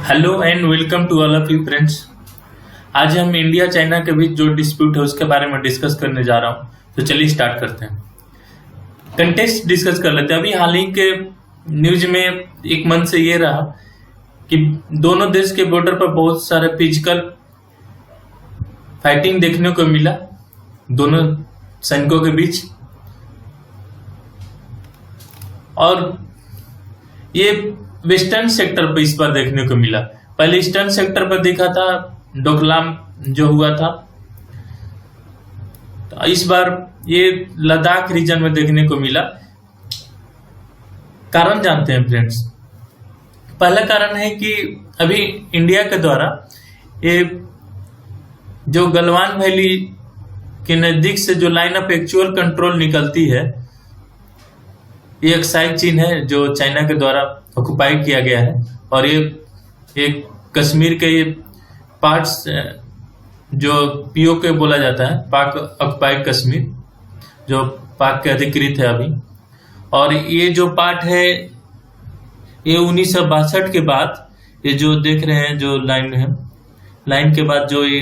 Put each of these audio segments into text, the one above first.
Hello and welcome to all of you friends. आज हम India China के बीच जो डिस्प्यूट है उसके बारे में डिस्कस करने जा रहा हूँ। तो चलिए स्टार्ट करते हैं। कंटेक्स्ट डिस्कस कर लेते हैं। अभी हाल ही के न्यूज में एक मंथ से ये रहा कि दोनों देश के बॉर्डर पर बहुत सारे फिजिकल फाइटिंग देखने को मिला दोनों सैनिकों के बीच, और ये वेस्टर्न सेक्टर पर इस बार देखने को मिला। पहले ईस्टर्न सेक्टर पर देखा था, डोकलाम जो हुआ था, तो इस बार ये लद्दाख रीजन में देखने को मिला। कारण जानते हैं फ्रेंड्स। पहला कारण है कि अभी इंडिया के द्वारा ये जो गलवान वैली के नजदीक से जो लाइन ऑफ एक्चुअल कंट्रोल निकलती है, ये एक साइड चीन है जो चाइना के द्वारा ऑक्युपाई किया गया है। और ये एक कश्मीर के ये पार्ट्स जो पीओके बोला जाता है, पाक ऑक्युपाइड कश्मीर, जो पाक के अधिकृत है अभी। और ये जो पार्ट है ये 1962 के बाद, ये जो देख रहे हैं जो लाइन है, लाइन के बाद जो ये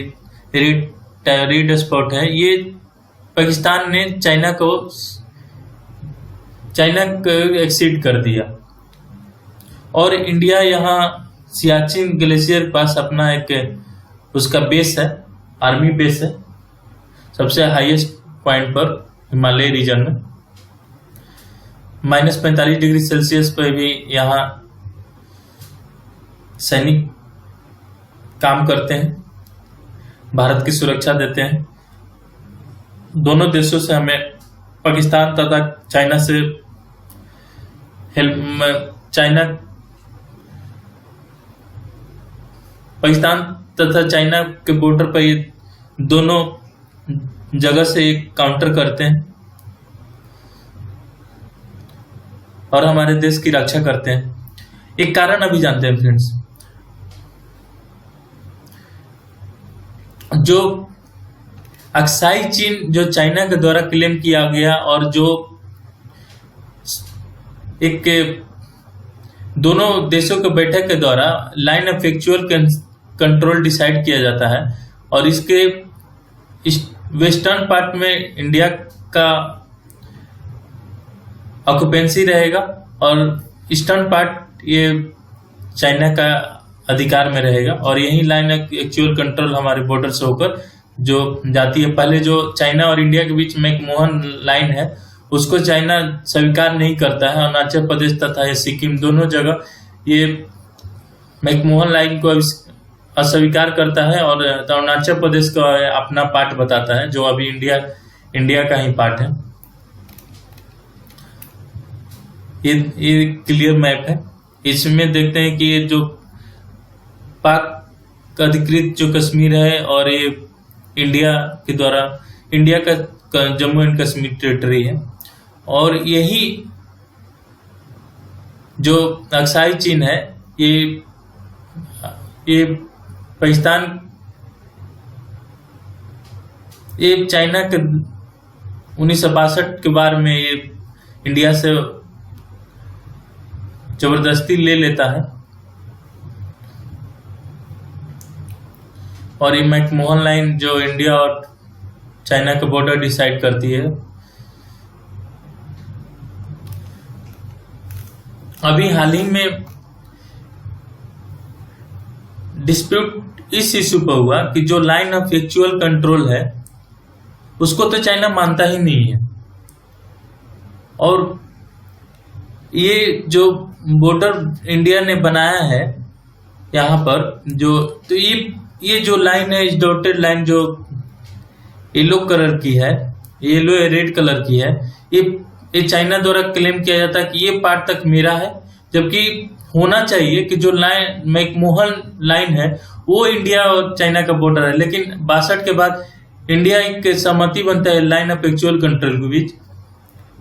रेड स्पॉट है, ये पाकिस्तान ने चाइना को एक्सीड कर दिया। और इंडिया यहाँ सियाचिन ग्लेशियर के पास अपना एक उसका बेस है, आर्मी बेस है, सबसे हाईएस्ट पॉइंट पर हिमालय रीजन में। -45 डिग्री सेल्सियस पर भी यहाँ सैनिक काम करते हैं, भारत की सुरक्षा देते हैं। दोनों देशों से हमें, पाकिस्तान तथा चाइना से पाकिस्तान तथा चाइना के बॉर्डर पर ये दोनों जगह से काउंटर करते हैं और हमारे देश की रक्षा करते हैं। एक कारण अभी जानते हैं फ्रेंड्स। जो अक्साई चीन जो चाइना के द्वारा क्लेम किया गया, और जो एक दोनों देशों के बैठक के द्वारा line of actual control decide किया जाता है, और इसके वेस्टर्न पार्ट में इंडिया का ऑक्युपेंसी रहेगा और ईस्टर्न पार्ट ये चाइना का अधिकार में रहेगा। और यही लाइन ऑफ एक्चुअल कंट्रोल हमारे बॉर्डर से होकर जो जाती है। पहले जो चाइना और इंडिया के बीच मैकमोहन लाइन है, उसको चाइना स्वीकार नहीं करता है। अरुणाचल प्रदेश तथा ये सिक्किम दोनों जगह ये मैकमोहन लाइन को अस्वीकार करता है, और अरुणाचल प्रदेश का अपना पार्ट बताता है, जो अभी इंडिया का ही पार्ट है। ये क्लियर मैप है। इसमें देखते हैं कि ये जो पाक अधिकृत जो कश्मीर है, और ये इंडिया के द्वारा, इंडिया का जम्मू एंड कश्मीर टेरिटरी है। और यही जो अक्साई चीन है, ये पाकिस्तान, ये चाइना के 1962 के बार में ये इंडिया से जबरदस्ती ले लेता है, और ये मैकमोहन लाइन जो इंडिया और चाइना का बॉर्डर डिसाइड करती है। अभी हाल ही में डिस्प्यूट इस इश्यू पर हुआ कि जो लाइन ऑफ एक्चुअल कंट्रोल है उसको तो चाइना मानता ही नहीं है, और ये जो बॉर्डर इंडिया ने बनाया है यहाँ पर, जो तो ये जो लाइन है, इस डॉटेड लाइन जो येलो कलर की है, येलो या रेड कलर की है, ये चाइना द्वारा क्लेम किया जाता है कि ये पार्ट तक मेरा है। जबकि होना चाहिए कि जो लाइन मैकमोहन लाइन है वो इंडिया और चाइना का बॉर्डर है। लेकिन 62 के बाद इंडिया एक सहमति बनता है लाइन ऑफ एक्चुअल कंट्रोल के बीच,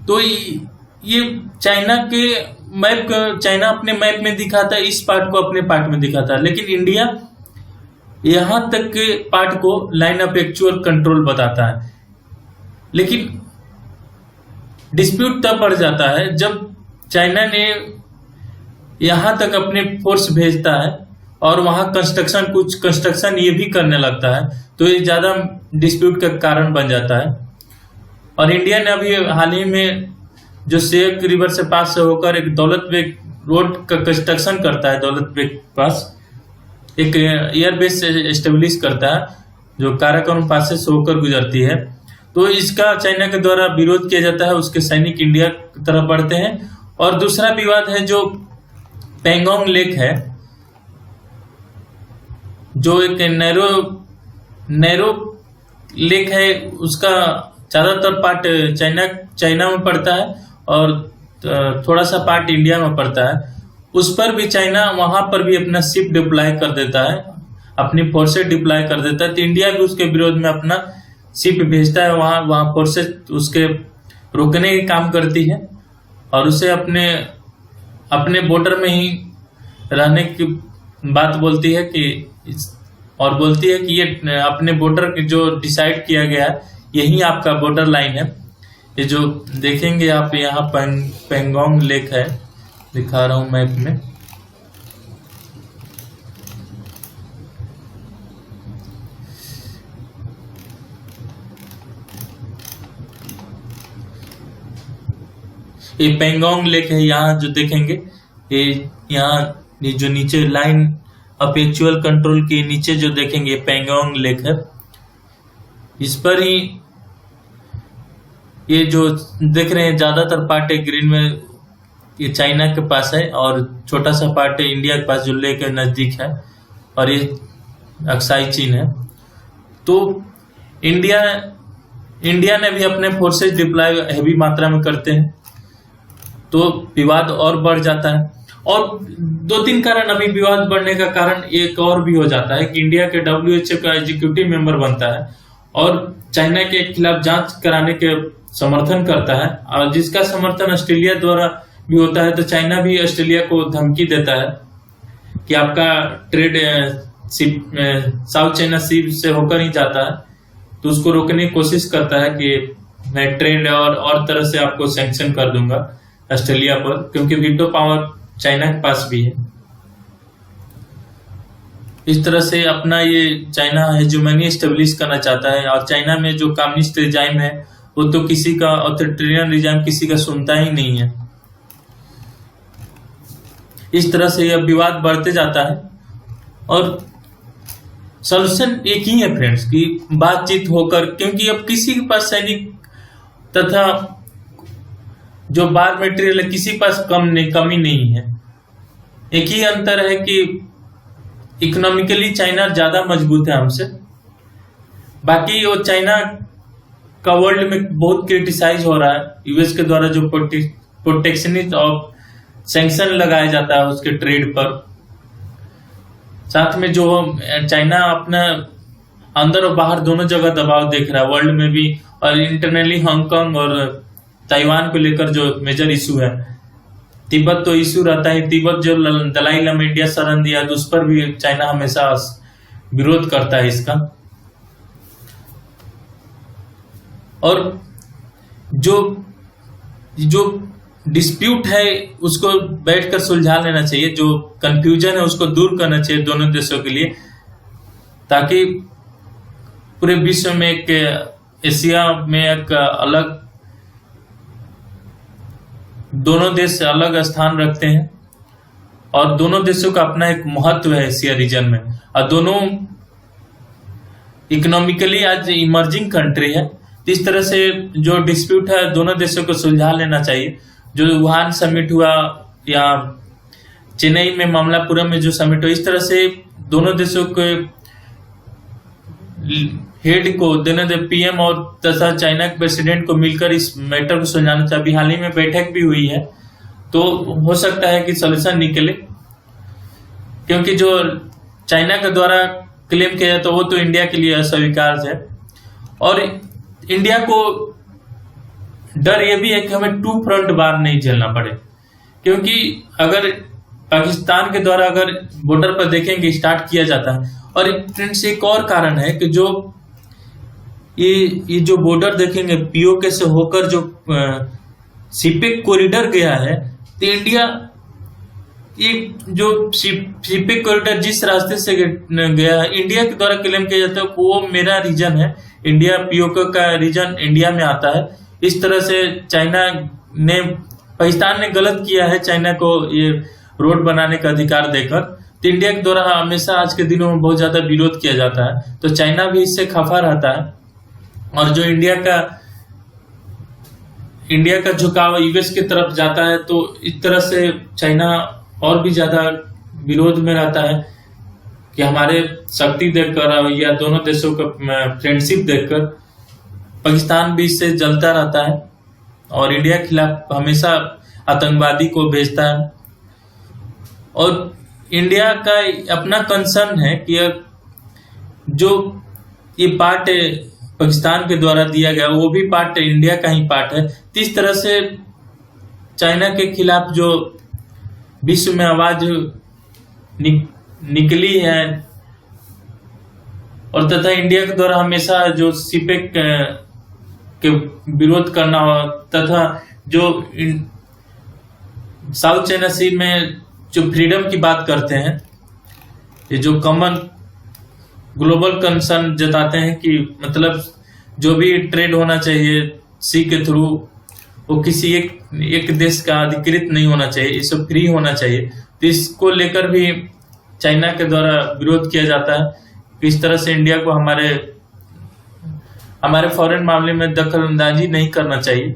तो ये चाइना के मैप, चाइना अपने मैप में दिखाता है, इस पार्ट को अपने पार्ट में दिखाता है, लेकिन इंडिया यहां तक के पार्ट को लाइन ऑफ एक्चुअल कंट्रोल बताता है। लेकिन डिस्प्यूट तब बढ़ जाता है जब चाइना ने यहां तक अपने फोर्स भेजता है और वहां कुछ कंस्ट्रक्शन ये भी करने लगता है, तो ये ज्यादा डिस्प्यूट का कारण बन जाता है। और इंडिया ने अभी हाल ही में जो सियाक रिवर से पास से होकर एक दौलत बेग रोड का कंस्ट्रक्शन करता है, दौलत बेग के पास एक एयरबेस एस्टेब्लिश करता है जो काराकोरम पास से होकर गुजरती है। तो इसका चाइना के द्वारा विरोध किया जाता है, उसके सैनिक इंडिया की तरफ बढ़ते हैं। और दूसरा विवाद है जो पेंगोंग लेक है, जो एक नैरो लेक है, उसका ज्यादातर पार्ट चाइना में पड़ता है और थोड़ा सा पार्ट इंडिया में पड़ता है। उस पर भी चाइना वहां पर भी अपना शिप डिप्लॉय कर देता है, अपनी फोर्सेस डिप्लॉय कर देता है। तो इंडिया भी उसके विरोध में अपना शिप भेजता है, वहां फोर्सेस उसके रोकने के काम करती है और उसे अपने बॉर्डर में ही रहने की बात बोलती है बोलती है कि ये अपने बॉर्डर जो डिसाइड किया गया है यही आपका बॉर्डर लाइन है। ये जो देखेंगे आप यहाँ पेंगोंग लेक है, दिखा रहा हूं मैप में। ये पेंगोंग लेक है, यहाँ जो देखेंगे ये जो नीचे लाइन ऑफ एक्चुअल कंट्रोल के नीचे जो देखेंगे पेंगोंग लेक है। इस पर ही ये जो देख रहे हैं ज्यादातर पार्ट है ग्रीन में, ये चाइना के पास है और छोटा सा पार्ट है इंडिया के पास जो लेक के नजदीक है, और ये अक्साई चीन है। तो इंडिया ने भी अपने फोर्सेस डिप्लॉय हैवी मात्रा में करते हैं, तो विवाद और बढ़ जाता है। और 2-3 कारण अभी विवाद बढ़ने का कारण एक और भी हो जाता है कि इंडिया के WHO का एग्जीक्यूटिव मेंबर बनता है और चाइना के खिलाफ जांच कराने के समर्थन करता है, और जिसका समर्थन ऑस्ट्रेलिया द्वारा भी होता है। तो चाइना भी ऑस्ट्रेलिया को धमकी देता है कि आपका ट्रेड साउथ चाइना सी से होकर ही जाता है, तो उसको रोकने की कोशिश करता है कि मैं ट्रेड और तरह से आपको सैंक्शन कर दूंगा ऑस्ट्रेलिया पर, क्योंकि वीटो पावर चाइना के पास भी है। इस तरह से अपना ये चाइना हेजेमनी एस्टेब्लिश करना चाहता है, और चाइना में जो कम्युनिस्ट रिजाइम है वो तो किसी का, ऑथोरिटेरियन रिजाइम किसी का सुनता ही नहीं है। इस तरह से यह विवाद बढ़ते जाता है और सॉल्यूशन एक ही है फ्रेंड्स कि बातचीत होकर, क्योंकि अब किसी के पास सैनिक तथा जो बार मटेरियल है किसी पास कमी नहीं है। एक ही अंतर है कि इकोनॉमिकली चाइना ज्यादा मजबूत है हमसे। बाकी वो चाइना का वर्ल्ड में बहुत क्रिटिसाइज हो रहा है, यूएस के द्वारा जो प्रोटेक्शनिस्ट और सैंक्शन लगाया जाता है उसके ट्रेड पर। साथ में जो चाइना अपना अंदर और बाहर दोनों जगह दबाव देख रहा है, वर्ल्ड में भी और इंटरनली हांगकांग और ताइवान को लेकर जो मेजर इशू है। तिब्बत तो इशू रहता है, तिब्बत जो दलाई लामा इंडिया शरण दिया तो उस पर भी चाइना हमेशा विरोध करता है इसका। और जो डिस्प्यूट है उसको बैठकर सुलझा लेना चाहिए, जो कंफ्यूजन है उसको दूर करना चाहिए दोनों देशों के लिए, ताकि पूरे विश्व में एशिया में एक अलग, दोनों देश अलग स्थान रखते हैं और दोनों देशों का अपना एक महत्व है एशिया रीजन में, और दोनों इकोनॉमिकली आज इमर्जिंग कंट्री है। इस तरह से जो डिस्प्यूट है दोनों देशों को सुलझा लेना चाहिए। जो वुहान समिट हुआ या चेन्नई में मामलापुरम में जो समिट हुआ, इस तरह से दोनों देशों के हेड को पीएम और तथा चाइना के प्रेसिडेंट को मिलकर इस मैटर को सुलझाना चाहिए। अभी हाल ही में बैठक भी हुई है, तो हो सकता है कि सॉल्यूशन निकले, क्योंकि जो चाइना के द्वारा क्लेम किया जाता है वो तो इंडिया के लिए अस्वीकार्य है। और इंडिया को डर ये भी है कि हमें 2 फ्रंट वार नहीं झेलना पड़े, क्योंकि अगर पाकिस्तान के द्वारा अगर बॉर्डर पर देखेंगे स्टार्ट किया जाता है, और फ्रेंड्स एक और कारण है कि जो ये जो बॉर्डर देखेंगे पीओके से होकर जो सीपेक कॉरिडोर गया है, तो इंडिया ये जो शिपिंग कॉरिडोर जिस रास्ते से गया है, इंडिया के द्वारा क्लेम किया जाता है वो मेरा रीजन है, इंडिया पीओके का रीजन इंडिया में आता है। इस तरह से पाकिस्तान ने गलत किया है चाइना को ये रोड बनाने का अधिकार देकर। तो इंडिया के द्वारा हमेशा आज के दिनों में बहुत ज्यादा विरोध किया जाता है, तो चाइना भी इससे खफा रहता है। और जो इंडिया का झुकाव यूएस की तरफ जाता है, तो इस तरह से चाइना और भी ज्यादा विरोध में रहता है कि हमारे शक्ति देखकर या दोनों देशों का फ्रेंडशिप देखकर पाकिस्तान भी इससे जलता रहता है और इंडिया के खिलाफ हमेशा आतंकवादी को भेजता है। और इंडिया का अपना कंसर्न है कि जो ये पार्ट पाकिस्तान के द्वारा दिया गया वो भी पार्ट इंडिया का ही पार्ट है। तो इस तरह से चाइना के खिलाफ जो विश्व में आवाज निकली है और तथा इंडिया के द्वारा हमेशा जो सीपेक के विरोध करना हो तथा जो साउथ चाइना सी में जो फ्रीडम की बात करते हैं, ये जो कॉमन ग्लोबल कंसर्न जताते हैं कि मतलब जो भी ट्रेड होना चाहिए सी के थ्रू वो किसी एक देश का अधिकृत नहीं होना चाहिए, ये सब फ्री होना चाहिए। तो इसको लेकर भी चाइना के द्वारा विरोध किया जाता है कि इस तरह से इंडिया को हमारे फॉरेन मामले में दखलंदाजी नहीं करना चाहिए।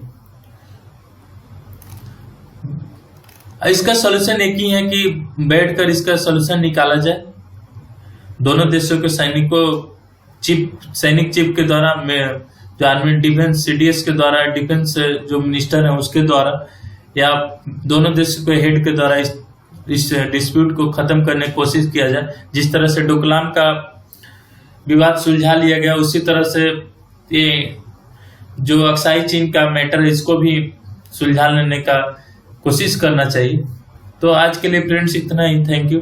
इसका सॉल्यूशन एक ही है कि बैठकर इसका सॉल्यूशन निकाला जाए। दोनों देशों के सैनिक चीफ के द्वारा जो आर्मी डिफेंस सीडीएस के द्वारा डिफेंस जो मिनिस्टर है उसके द्वारा या दोनों देशों के हेड के द्वारा इस डिस्प्यूट को खत्म करने की कोशिश किया जाए। जिस तरह से डोकलाम का विवाद सुलझा लिया गया उसी तरह से ये जो अक्साई चीन का मैटर है इसको भी सुलझा लेने का कोशिश करना चाहिए। तो आज के लिए फ्रेंड्स इतना ही, थैंक यू।